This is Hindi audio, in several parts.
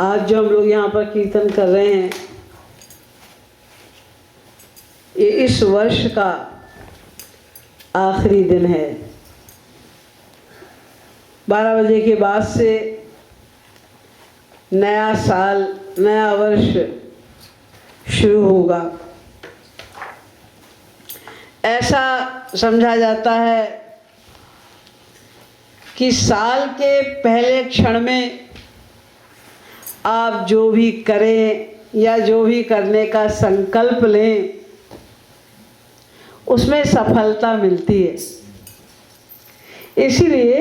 आज जो हम लोग यहाँ पर कीर्तन कर रहे हैं, ये इस वर्ष का आखिरी दिन है। 12 बजे के बाद से नया साल, नया वर्ष शुरू होगा। ऐसा समझा जाता है कि साल के पहले क्षण में आप जो भी करें या जो भी करने का संकल्प लें, उसमें सफलता मिलती है। इसीलिए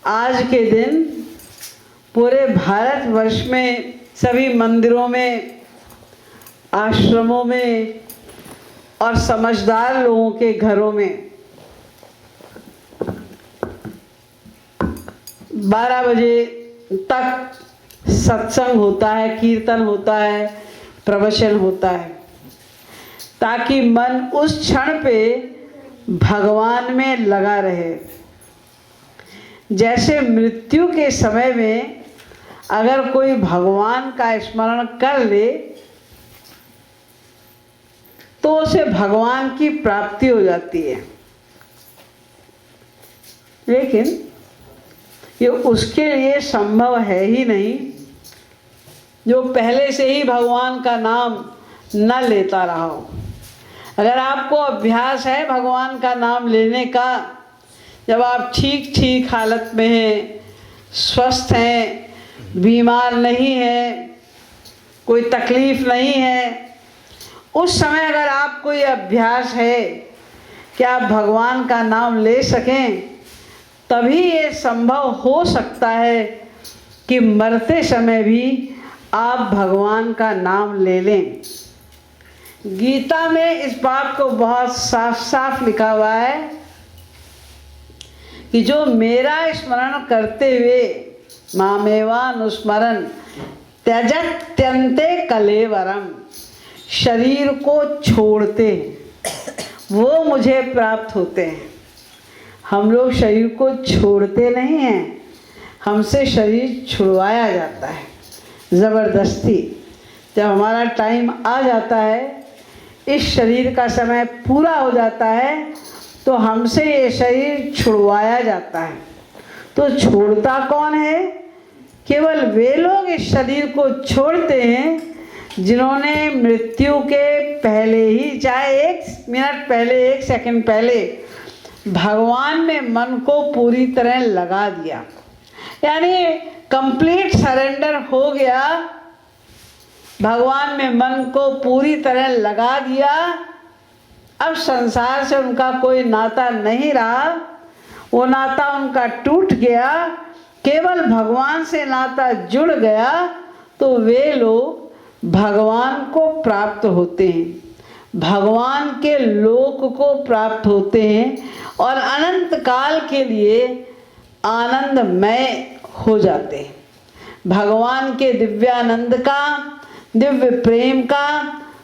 आज के दिन पूरे भारतवर्ष में सभी मंदिरों में, आश्रमों में और समझदार लोगों के घरों में 12 बजे तक सत्संग होता है, कीर्तन होता है, प्रवचन होता है, ताकि मन उस क्षण पे भगवान में लगा रहे। जैसे मृत्यु के समय में अगर कोई भगवान का स्मरण कर ले तो उसे भगवान की प्राप्ति हो जाती है, लेकिन ये उसके लिए संभव है ही नहीं जो पहले से ही भगवान का नाम न लेता रहा हो। अगर आपको अभ्यास है भगवान का नाम लेने का, जब आप ठीक हालत में हैं, स्वस्थ हैं, बीमार नहीं हैं, कोई तकलीफ नहीं है, उस समय अगर आपको ये अभ्यास है कि आप भगवान का नाम ले सकें, तभी ये संभव हो सकता है कि मरते समय भी आप भगवान का नाम ले लें। गीता में इस बात को बहुत साफ साफ लिखा हुआ है कि जो मेरा स्मरण करते हुए मामेवानुस्मरन् त्यजत्यन्ते कलेवरम, शरीर को छोड़ते वो मुझे प्राप्त होते हैं। हम लोग शरीर को छोड़ते नहीं हैं, हमसे शरीर छुड़वाया जाता है ज़बरदस्ती। जब हमारा टाइम आ जाता है, इस शरीर का समय पूरा हो जाता है, तो हमसे ये शरीर छुड़वाया जाता है। तो छोड़ता कौन है? केवल वे लोग इस शरीर को छोड़ते हैं जिन्होंने मृत्यु के पहले ही, चाहे 1 मिनट पहले, 1 सेकंड पहले भगवान में मन को पूरी तरह लगा दिया, यानी कंप्लीट सरेंडर हो गया, भगवान में मन को पूरी तरह लगा दिया। अब संसार से उनका कोई नाता नहीं रहा, वो नाता उनका टूट गया, केवल भगवान से नाता जुड़ गया, तो वे लोग भगवान को प्राप्त होते हैं, भगवान के लोक को प्राप्त होते हैं और अनंत काल के लिए आनंदमय हो जाते हैं। भगवान के दिव्यानंद का, दिव्य प्रेम का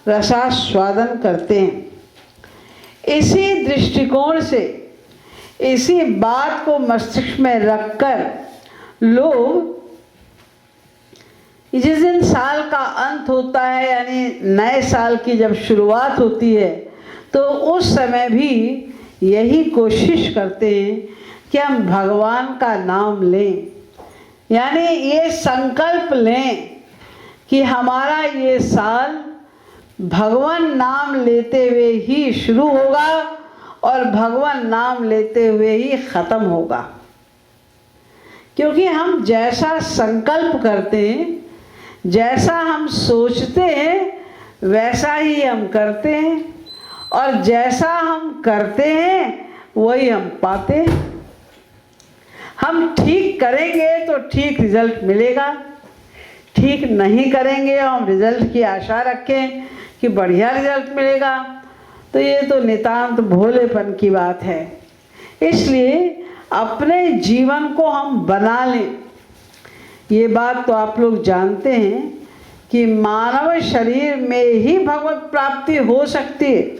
रसास्वादन करते हैं। इसी दृष्टिकोण से, इसी बात को मस्तिष्क में रखकर लोग जिस दिन साल का अंत होता है, यानी नए साल की जब शुरुआत होती है, तो उस समय भी यही कोशिश करते हैं कि हम भगवान का नाम लें, यानी ये संकल्प लें कि हमारा ये साल भगवान नाम लेते हुए ही शुरू होगा और भगवान नाम लेते हुए ही ख़त्म होगा। क्योंकि हम जैसा संकल्प करते हैं, जैसा हम सोचते हैं, वैसा ही हम करते हैं, और जैसा हम करते हैं वही हम पाते हैं। हम ठीक करेंगे तो ठीक रिजल्ट मिलेगा, ठीक नहीं करेंगे और हम रिजल्ट की आशा रखें कि बढ़िया रिजल्ट मिलेगा, तो ये तो नितांत भोलेपन की बात है। इसलिए अपने जीवन को हम बना लें। ये बात तो आप लोग जानते हैं कि मानव शरीर में ही भगवत प्राप्ति हो सकती है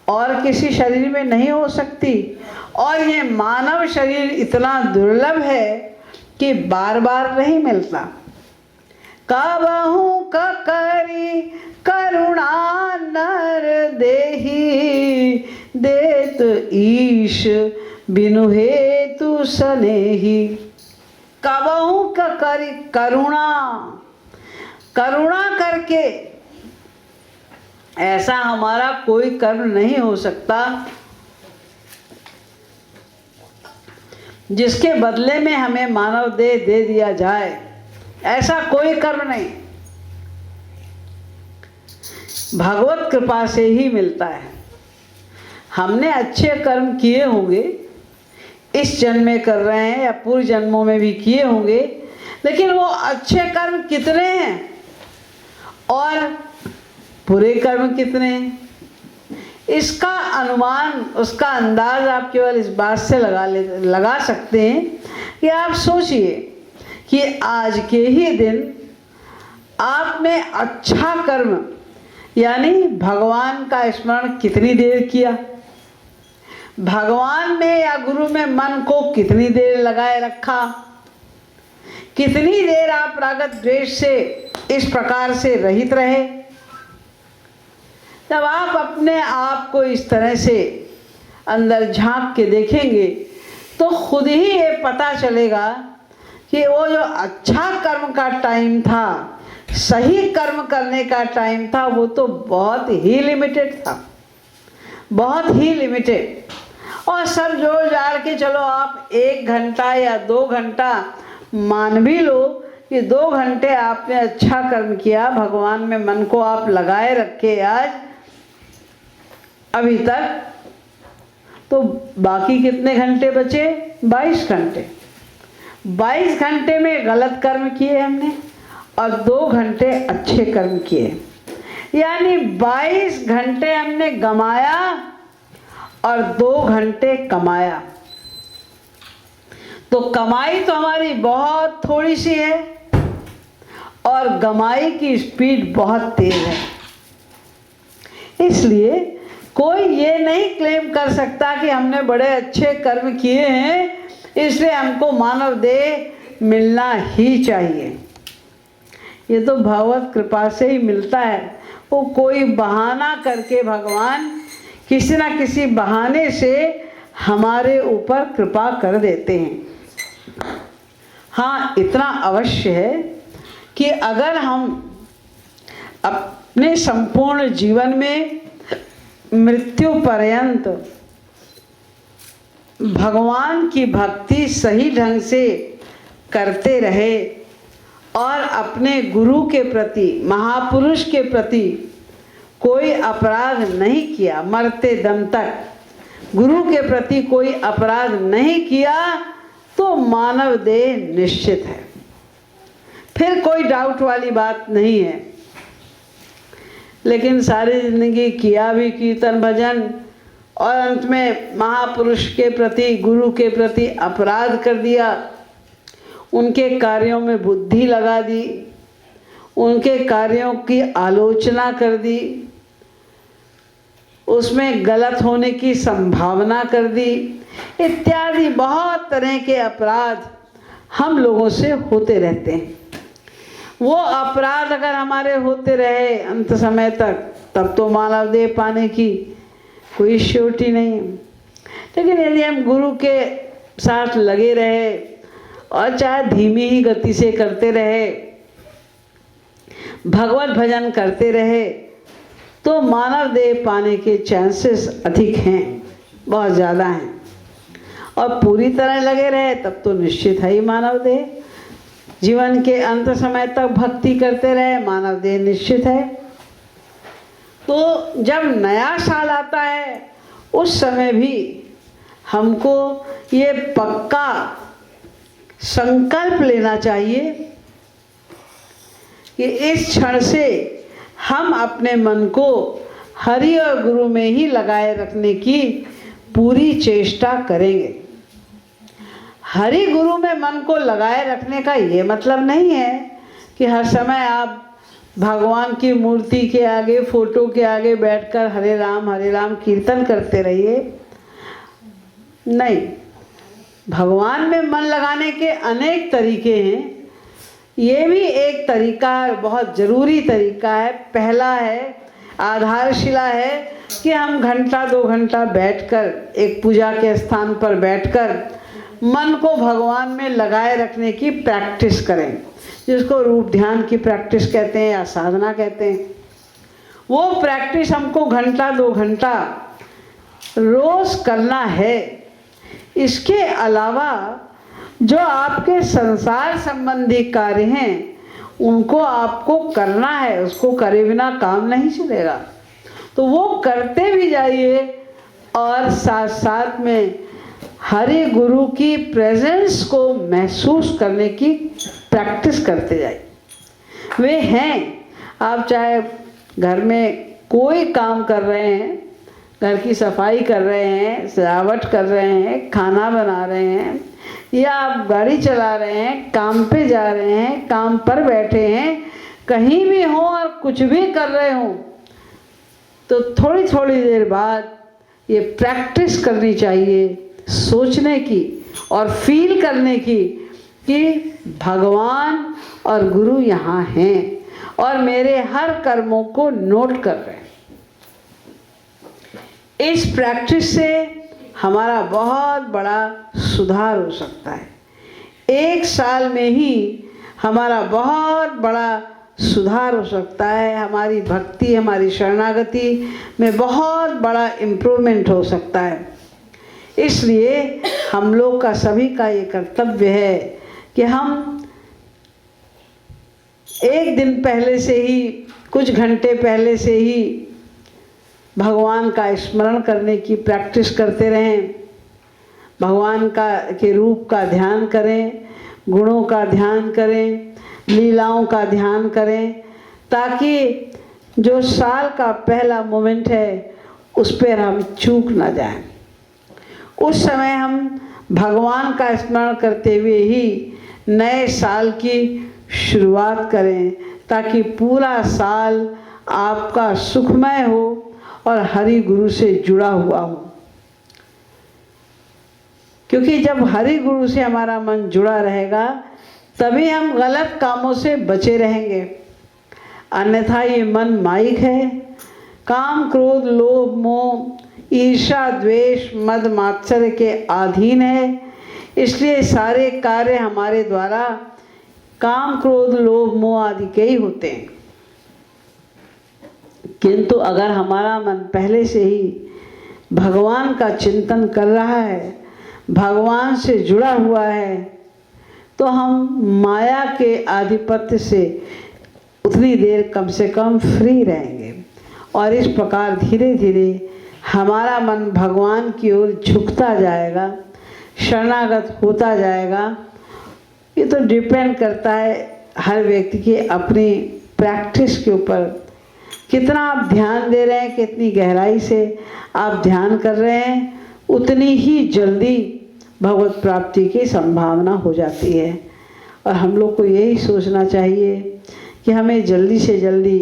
और किसी शरीर में नहीं हो सकती, और ये मानव शरीर इतना दुर्लभ है कि बार बार नहीं मिलता। कबहू करी करुणा नर देही, देत ईश बिनु हेतु सनेही। कबहू करी करुणा, करुणा करके ऐसा हमारा कोई कर्म नहीं हो सकता जिसके बदले में हमें मानव देह दे दिया जाए। ऐसा कोई कर्म नहीं, भगवत कृपा से ही मिलता है। हमने अच्छे कर्म किए होंगे, इस जन्म में कर रहे हैं या पूर्व जन्मों में भी किए होंगे, लेकिन वो अच्छे कर्म कितने हैं और बुरे कर्म कितने हैं, इसका अनुमान, उसका अंदाज आप केवल इस बात से लगा सकते हैं कि आप सोचिए कि आज के ही दिन आपने अच्छा कर्म यानी भगवान का स्मरण कितनी देर किया, भगवान में या गुरु में मन को कितनी देर लगाए रखा, कितनी देर आप रागत द्वेष से इस प्रकार से रहित रहे। जब आप अपने आप को इस तरह से अंदर झांक के देखेंगे तो खुद ही ये पता चलेगा कि वो जो अच्छा कर्म का टाइम था, सही कर्म करने का टाइम था, वो तो बहुत ही लिमिटेड था, बहुत ही लिमिटेड। और सब जोड़ जाड़ के चलो आप 1 घंटा या 2 घंटा मान भी लो कि 2 घंटे आपने अच्छा कर्म किया, भगवान में मन को आप लगाए रखे आज अभी तक, तो बाकी कितने घंटे बचे? 22 घंटे। 22 घंटे में गलत कर्म किए हमने और 2 घंटे अच्छे कर्म किए, यानी 22 घंटे हमने गमाया और 2 घंटे कमाया। तो कमाई तो हमारी बहुत थोड़ी सी है और गमाई की स्पीड बहुत तेज है। इसलिए कोई ये नहीं क्लेम कर सकता कि हमने बड़े अच्छे कर्म किए हैं इसलिए हमको मानव देह मिलना ही चाहिए। ये तो भगवत कृपा से ही मिलता है। वो कोई बहाना करके भगवान किसी ना किसी बहाने से हमारे ऊपर कृपा कर देते हैं। हाँ, इतना अवश्य है कि अगर हम अपने संपूर्ण जीवन में मृत्यु पर्यंत भगवान की भक्ति सही ढंग से करते रहे और अपने गुरु के प्रति, महापुरुष के प्रति कोई अपराध नहीं किया, मरते दम तक गुरु के प्रति कोई अपराध नहीं किया, तो मानव देह निश्चित है, फिर कोई डाउट वाली बात नहीं है। लेकिन सारी जिंदगी किया भी कीर्तन भजन और अंत में महापुरुष के प्रति, गुरु के प्रति अपराध कर दिया, उनके कार्यों में बुद्धि लगा दी, उनके कार्यों की आलोचना कर दी, उसमें गलत होने की संभावना कर दी, इत्यादि बहुत तरह के अपराध हम लोगों से होते रहते हैं। वो अपराध अगर हमारे होते रहे अंत समय तक, तब तो मानव देह पाने की कोई श्योरिटी नहीं है। लेकिन यदि हम गुरु के साथ लगे रहे और चाहे धीमी ही गति से करते रहे, भगवत भजन करते रहे, तो मानव देह पाने के चांसेस अधिक हैं, बहुत ज़्यादा हैं। और पूरी तरह लगे रहे तब तो निश्चित है ही मानव देह। जीवन के अंत समय तक भक्ति करते रहे, मानव देह निश्चित है। तो जब नया साल आता है उस समय भी हमको ये पक्का संकल्प लेना चाहिए कि इस क्षण से हम अपने मन को हरि और गुरु में ही लगाए रखने की पूरी चेष्टा करेंगे। हरि गुरु में मन को लगाए रखने का ये मतलब नहीं है कि हर समय आप भगवान की मूर्ति के आगे, फोटो के आगे बैठकर हरे राम कीर्तन करते रहिए। नहीं, भगवान में मन लगाने के अनेक तरीके हैं, ये भी एक तरीका है, बहुत ज़रूरी तरीका है। पहला है, आधारशिला है कि हम घंटा 2 घंटा बैठकर, एक पूजा के स्थान पर बैठकर मन को भगवान में लगाए रखने की प्रैक्टिस करें, जिसको रूप ध्यान की प्रैक्टिस कहते हैं या साधना कहते हैं। वो प्रैक्टिस हमको घंटा 2 घंटा रोज करना है। इसके अलावा जो आपके संसार संबंधी कार्य हैं उनको आपको करना है, उसको करे बिना काम नहीं चलेगा। तो वो करते भी जाइए और साथ साथ में हरि गुरु की प्रेजेंस को महसूस करने की प्रैक्टिस करते जाइए। वे हैं, आप चाहे घर में कोई काम कर रहे हैं, घर की सफाई कर रहे हैं, सजावट कर रहे हैं, खाना बना रहे हैं, या आप गाड़ी चला रहे हैं, काम पे जा रहे हैं, काम पर बैठे हैं, कहीं भी हो और कुछ भी कर रहे हो, तो थोड़ी थोड़ी देर बाद ये प्रैक्टिस करनी चाहिए सोचने की और फील करने की कि भगवान और गुरु यहाँ हैं और मेरे हर कर्मों को नोट कर रहे हैं। इस प्रैक्टिस से हमारा बहुत बड़ा सुधार हो सकता है। 1 साल में ही हमारा बहुत बड़ा सुधार हो सकता है। हमारी भक्ति, हमारी शरणागति में बहुत बड़ा इम्प्रूवमेंट हो सकता है। इसलिए हम लोग का, सभी का ये कर्तव्य है कि हम 1 दिन पहले से ही, कुछ घंटे पहले से ही भगवान का स्मरण करने की प्रैक्टिस करते रहें। भगवान के रूप का ध्यान करें, गुणों का ध्यान करें, लीलाओं का ध्यान करें, ताकि जो साल का पहला मोमेंट है उस पर हम चूक ना जाएं। उस समय हम भगवान का स्मरण करते हुए ही नए साल की शुरुआत करें, ताकि पूरा साल आपका सुखमय हो और हरि गुरु से जुड़ा हुआ हो। क्योंकि जब हरि गुरु से हमारा मन जुड़ा रहेगा तभी हम गलत कामों से बचे रहेंगे, अन्यथा ये मन माइक है, काम क्रोध लोभ मोह ईर्ष्या द्वेष मद मात्सर्य के अधीन है। इसलिए सारे कार्य हमारे द्वारा काम क्रोध लोभ मोह आदि के ही होते हैं। किंतु अगर हमारा मन पहले से ही भगवान का चिंतन कर रहा है, भगवान से जुड़ा हुआ है, तो हम माया के आधिपत्य से उतनी देर कम से कम फ्री रहेंगे। और इस प्रकार धीरे धीरे हमारा मन भगवान की ओर झुकता जाएगा, शरणागत होता जाएगा। ये तो डिपेंड करता है हर व्यक्ति की अपनी प्रैक्टिस के ऊपर, कितना आप ध्यान दे रहे हैं, कितनी गहराई से आप ध्यान कर रहे हैं, उतनी ही जल्दी भगवत प्राप्ति की संभावना हो जाती है। और हम लोग को यही सोचना चाहिए कि हमें जल्दी से जल्दी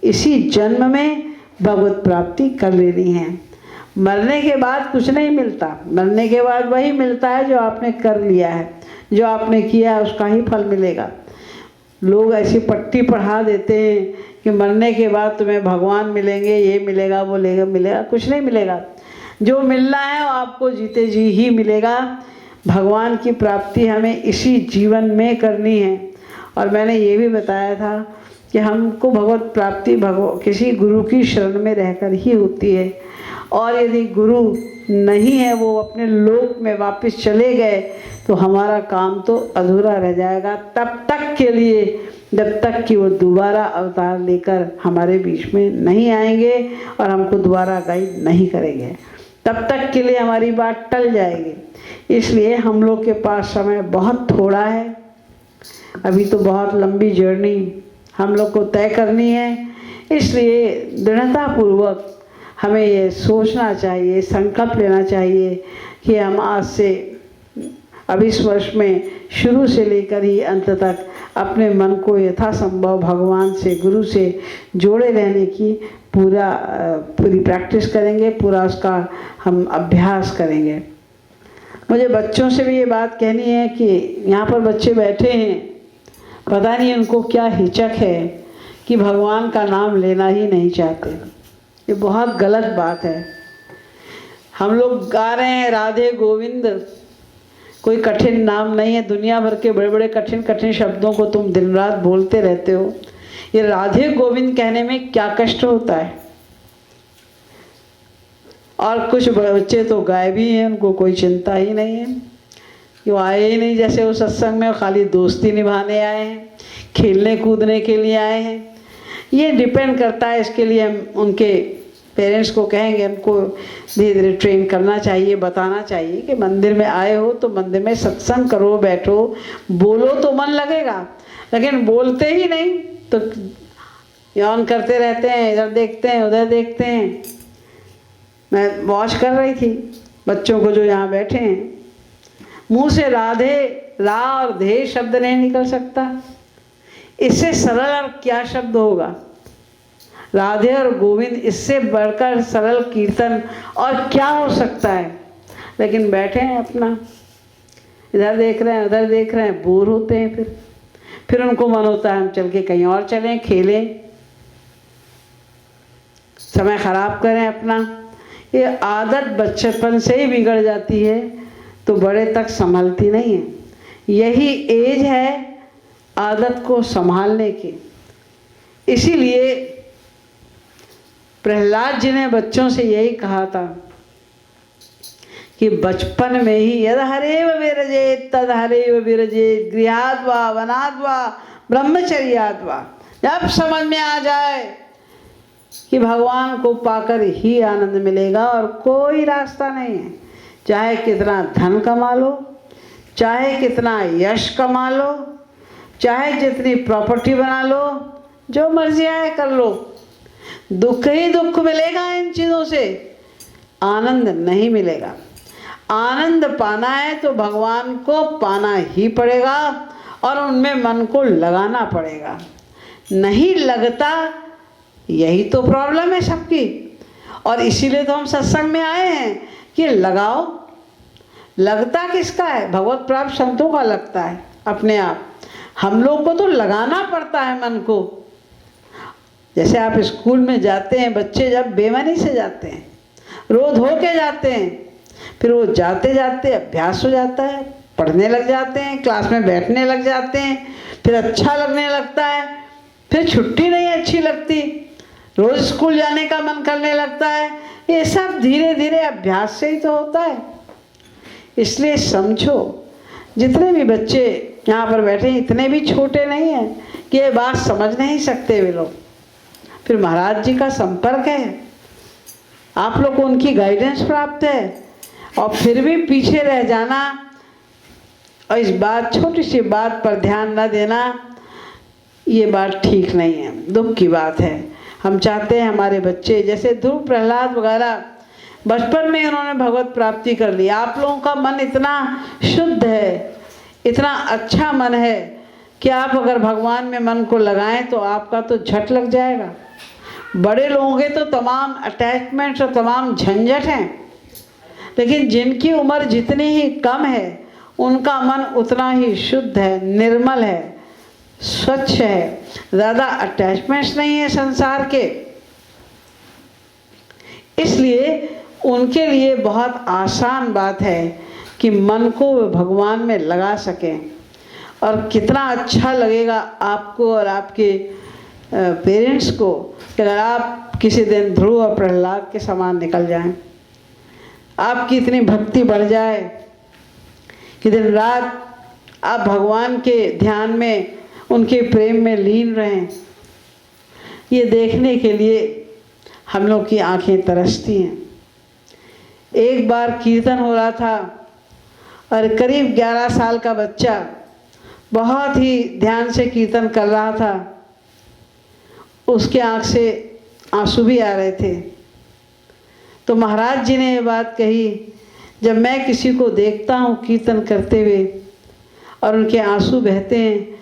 इसी जन्म में भगवत प्राप्ति कर लेनी है। मरने के बाद कुछ नहीं मिलता, मरने के बाद वही मिलता है जो आपने कर लिया है, जो आपने किया है उसका ही फल मिलेगा। लोग ऐसी पट्टी पढ़ा देते हैं कि मरने के बाद तुम्हें भगवान मिलेंगे, ये मिलेगा वो मिलेगा, कुछ नहीं मिलेगा। जो मिलना है वो आपको जीते जी ही मिलेगा। भगवान की प्राप्ति हमें इसी जीवन में करनी है। और मैंने ये भी बताया था कि हमको भगवत प्राप्ति किसी गुरु की शरण में रहकर ही होती है। और यदि गुरु नहीं है, वो अपने लोक में वापस चले गए, तो हमारा काम तो अधूरा रह जाएगा तब तक के लिए, जब तक कि वो दोबारा अवतार लेकर हमारे बीच में नहीं आएंगे और हमको दोबारा गाइड नहीं करेंगे। तब तक के लिए हमारी बात टल जाएगी। इसलिए हम लोग के पास समय बहुत थोड़ा है, अभी तो बहुत लंबी जर्नी हम लोग को तय करनी है। इसलिए दृढ़तापूर्वक हमें ये सोचना चाहिए, संकल्प लेना चाहिए कि हम आज से, अब इस वर्ष में शुरू से लेकर ही अंत तक अपने मन को यथासंभव भगवान से, गुरु से जोड़े रहने की पूरी प्रैक्टिस करेंगे, पूरा उसका हम अभ्यास करेंगे। मुझे बच्चों से भी ये बात कहनी है कि यहाँ पर बच्चे बैठे हैं, पता नहीं उनको क्या हिचक है कि भगवान का नाम लेना ही नहीं चाहते। ये बहुत गलत बात है। हम लोग गा रहे हैं राधे गोविंद, कोई कठिन नाम नहीं है। दुनिया भर के बड़े बड़े कठिन कठिन शब्दों को तुम दिन रात बोलते रहते हो। ये राधे गोविंद कहने में क्या कष्ट होता है। और कुछ बच्चे तो गाए भी हैं, उनको कोई चिंता ही नहीं है, कि वो आए ही नहीं जैसे वो सत्संग में, खाली दोस्ती निभाने आए हैं, खेलने कूदने के लिए आए हैं। ये डिपेंड करता है, इसके लिए हम उनके पेरेंट्स को कहेंगे, हमको धीरे धीरे ट्रेन करना चाहिए, बताना चाहिए कि मंदिर में आए हो तो मंदिर में सत्संग करो, बैठो, बोलो तो मन लगेगा। लेकिन बोलते ही नहीं तो यौन करते रहते हैं, इधर देखते हैं उधर देखते हैं। मैं वॉच कर रही थी बच्चों को जो यहाँ बैठे हैं, मुंह से राधे रा और धे शब्द नहीं निकल सकता। इससे सरल और क्या शब्द होगा। राधे और गोविंद, इससे बढ़कर सरल कीर्तन और क्या हो सकता है। लेकिन बैठे हैं अपना, इधर देख रहे हैं उधर देख रहे हैं, बोर होते हैं। फिर उनको मन होता है हम चल के कहीं और चलें, खेलें, समय खराब करें अपना। ये आदत बचपन से ही बिगड़ जाती है तो बड़े तक संभलती नहीं है। यही एज है आदत को संभालने की। इसीलिए प्रहलाद जी ने बच्चों से यही कहा था कि बचपन में ही यद हरेव विरजेत तद हरेव विरजेत गृहाद्वा वनाद्वा ब्रह्मचर्याद्वा, जब समझ में आ जाए कि भगवान को पाकर ही आनंद मिलेगा और कोई रास्ता नहीं है। चाहे कितना धन कमा लो, चाहे कितना यश कमा लो, चाहे जितनी प्रॉपर्टी बना लो, जो मर्जी आए कर लो, दुख ही दुख मिलेगा। इन चीज़ों से आनंद नहीं मिलेगा। आनंद पाना है तो भगवान को पाना ही पड़ेगा और उनमें मन को लगाना पड़ेगा। नहीं लगता, यही तो प्रॉब्लम है सबकी। और इसीलिए तो हम सत्संग में आए हैं कि लगाओ। लगता किसका है? भगवत प्राप्त संतों का लगता है अपने आप। हम लोग को तो लगाना पड़ता है मन को। जैसे आप स्कूल में जाते हैं, बच्चे जब बेमनी से जाते हैं, रो धो के जाते हैं, फिर वो जाते जाते अभ्यास हो जाता है, पढ़ने लग जाते हैं, क्लास में बैठने लग जाते हैं, फिर अच्छा लगने लगता है, फिर छुट्टी नहीं अच्छी लगती, रोज़ स्कूल जाने का मन करने लगता है। ये सब धीरे धीरे अभ्यास से ही तो होता है। इसलिए समझो, जितने भी बच्चे यहाँ पर बैठे हैं इतने भी छोटे नहीं हैं कि ये बात समझ नहीं सकते वे लोग। फिर महाराज जी का संपर्क है, आप लोग को उनकी गाइडेंस प्राप्त है, और फिर भी पीछे रह जाना और इस बात, छोटी सी बात पर ध्यान न देना, ये बात ठीक नहीं है, दुख की बात है। हम चाहते हैं हमारे बच्चे, जैसे ध्रुव प्रहलाद वगैरह बचपन में उन्होंने भगवत प्राप्ति कर ली। आप लोगों का मन इतना शुद्ध है, इतना अच्छा मन है कि आप अगर भगवान में मन को लगाएं तो आपका तो झट लग जाएगा। बड़े लोगों के तो तमाम अटैचमेंट्स और तमाम झंझट हैं, लेकिन जिनकी उम्र जितनी ही कम है उनका मन उतना ही शुद्ध है, निर्मल है, स्वच्छ है, ज़्यादा अटैचमेंट्स नहीं है संसार के। इसलिए उनके लिए बहुत आसान बात है कि मन को भगवान में लगा सकें। और कितना अच्छा लगेगा आपको और आपके पेरेंट्स को कि अगर आप किसी दिन ध्रुव और प्रहलाद के समान निकल जाएं, आपकी इतनी भक्ति बढ़ जाए कि दिन रात आप भगवान के ध्यान में, उनके प्रेम में लीन रहें। ये देखने के लिए हम लोग की आंखें तरसती हैं। एक बार कीर्तन हो रहा था और करीब 11 साल का बच्चा बहुत ही ध्यान से कीर्तन कर रहा था। उसके आँख से आंसू भी आ रहे थे। तो महाराज जी ने ये बात कही, जब मैं किसी को देखता हूँ कीर्तन करते हुए और उनके आंसू बहते हैं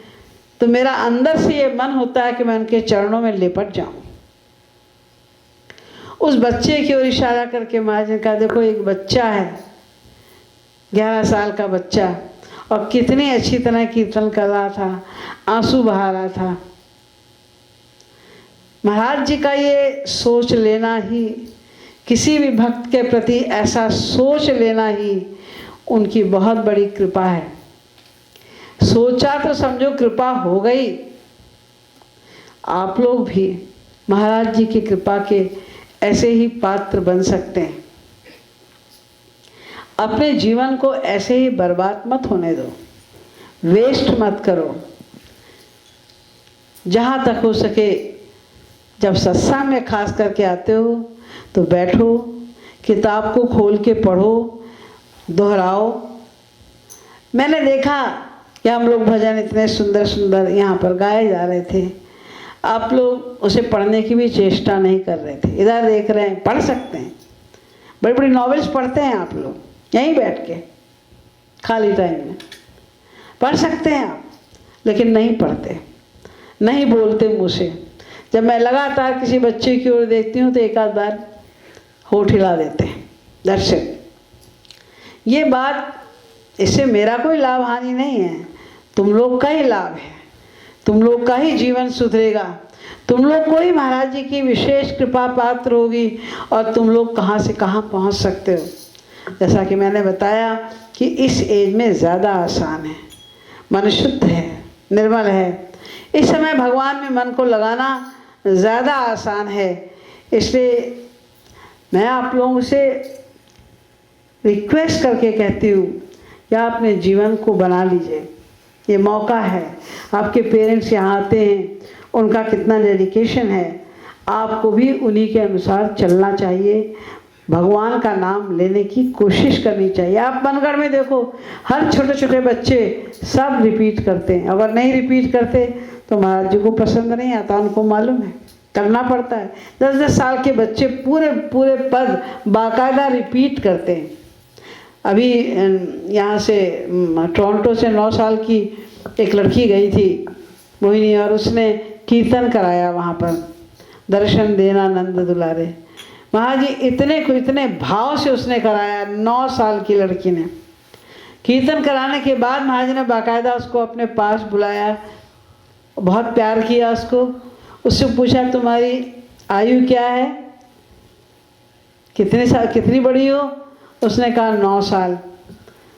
तो मेरा अंदर से ये मन होता है कि मैं उनके चरणों में लिपट जाऊँ। उस बच्चे की ओर इशारा करके महाराज ने कहा, देखो एक बच्चा है, 11 साल का बच्चा, और कितनी अच्छी तरह कीर्तन कर रहा था, आंसू बहा रहा था। महाराज जी का ये सोच लेना ही, किसी भी भक्त के प्रति ऐसा सोच लेना ही उनकी बहुत बड़ी कृपा है। सोचा तो समझो कृपा हो गई। आप लोग भी महाराज जी की कृपा के ऐसे ही पात्र बन सकते हैं। अपने जीवन को ऐसे ही बर्बाद मत होने दो, वेस्ट मत करो। जहाँ तक हो सके जब सत्संग में खास करके आते हो तो बैठो, किताब को खोल के पढ़ो, दोहराओ। मैंने देखा कि हम लोग भजन इतने सुंदर सुंदर यहाँ पर गाए जा रहे थे, आप लोग उसे पढ़ने की भी चेष्टा नहीं कर रहे थे। इधर देख रहे हैं, पढ़ सकते हैं, बड़ी बड़ी नॉवेल्स पढ़ते हैं आप लोग यहीं बैठ के, खाली टाइम में पढ़ सकते हैं आप, लेकिन नहीं पढ़ते, नहीं बोलते मुँह से। जब मैं लगातार किसी बच्चे की ओर देखती हूँ तो एक आध बार होठ हिला देते हैं, दर्शक। ये बात, इससे मेरा कोई लाभ हानि नहीं है, तुम लोग का ही लाभ है, तुम लोग का ही जीवन सुधरेगा, तुम लोग को ही महाराज जी की विशेष कृपा पात्र होगी और तुम लोग कहाँ से कहाँ पहुँच सकते हो। जैसा कि मैंने बताया कि इस एज में ज़्यादा आसान है, मन शुद्ध है, निर्मल है। इस समय भगवान में मन को लगाना ज़्यादा आसान है। इसलिए मैं आप लोगों से रिक्वेस्ट करके कहती हूँ कि आप अपने जीवन को बना लीजिए। ये मौका है, आपके पेरेंट्स यहाँ आते हैं, उनका कितना डेडिकेशन है, आपको भी उन्हीं के अनुसार चलना चाहिए, भगवान का नाम लेने की कोशिश करनी चाहिए। आप मनगढ़ में देखो, हर छोटे छोटे बच्चे सब रिपीट करते हैं। अगर नहीं रिपीट करते तो महाराज जी को पसंद नहीं आता, उनको मालूम है, करना पड़ता है। 10-10 साल के बच्चे पूरे पूरे पद बाकायदा रिपीट करते हैं। अभी यहाँ से टोरंटो से 9 साल की एक लड़की गई थी मोहिनी, और उसने कीर्तन कराया वहाँ पर, दर्शन देना नंद दुलारे। महाराज जी इतने भाव से उसने कराया। 9 साल की लड़की ने कीर्तन कराने के बाद महाराज जी ने बाकायदा उसको अपने पास बुलाया, बहुत प्यार किया उसको। उससे पूछा तुम्हारी आयु क्या है, कितनी बड़ी हो? उसने कहा 9 साल।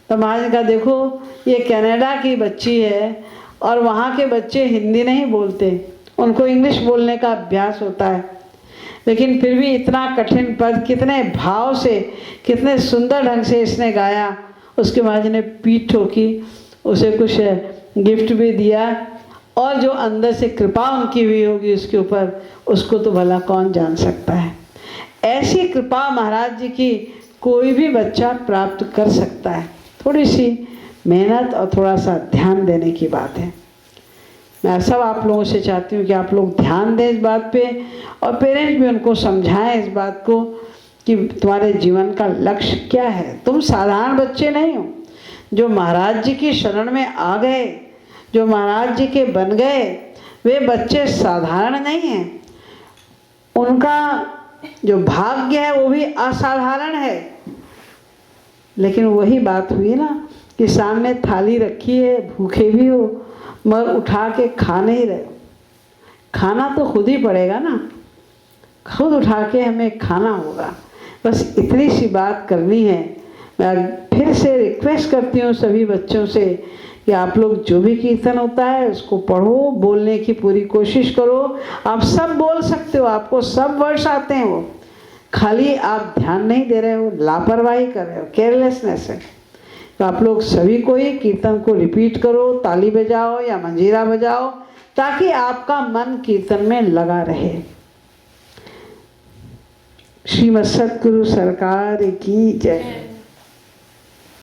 तो महाराज ने कहा देखो ये कनाडा की बच्ची है और वहाँ के बच्चे हिंदी नहीं बोलते, उनको इंग्लिश बोलने का अभ्यास होता है, लेकिन फिर भी इतना कठिन पद कितने भाव से, कितने सुंदर ढंग से इसने गाया। उसके महाराज ने पीठ ठोकी, उसे कुछ गिफ्ट भी दिया, और जो अंदर से कृपा उनकी हुई होगी उसके ऊपर, उसको तो भला कौन जान सकता है। ऐसी कृपा महाराज जी की कोई भी बच्चा प्राप्त कर सकता है। थोड़ी सी मेहनत और थोड़ा सा ध्यान देने की बात है। मैं सब आप लोगों से चाहती हूँ कि आप लोग ध्यान दें इस बात पे, और पेरेंट्स भी उनको समझाएं इस बात को कि तुम्हारे जीवन का लक्ष्य क्या है। तुम साधारण बच्चे नहीं हो, जो महाराज जी की शरण में आ गए, जो महाराज जी के बन गए, वे बच्चे साधारण नहीं हैं। उनका जो भाग्य है वो भी असाधारण है। लेकिन वही बात हुई ना कि सामने थाली रखी है, भूखे भी हो मगर उठा के खा नहीं रहे। खाना तो खुद ही पड़ेगा ना, खुद उठा के हमें खाना होगा। बस इतनी सी बात करनी है। मैं फिर से रिक्वेस्ट करती हूँ सभी बच्चों से कि आप लोग जो भी कीर्तन होता है उसको पढ़ो, बोलने की पूरी कोशिश करो। आप सब बोल सकते हो, आपको सब वर्ड्स आते हैं, वो खाली आप ध्यान नहीं दे रहे हो, लापरवाही कर रहे हो, केयरलेसनेस है। तो आप लोग सभी को ही कीर्तन को रिपीट करो, ताली बजाओ या मंजीरा बजाओ, ताकि आपका मन कीर्तन में लगा रहे। श्रीमद् सद्गुरु सरकार की जय।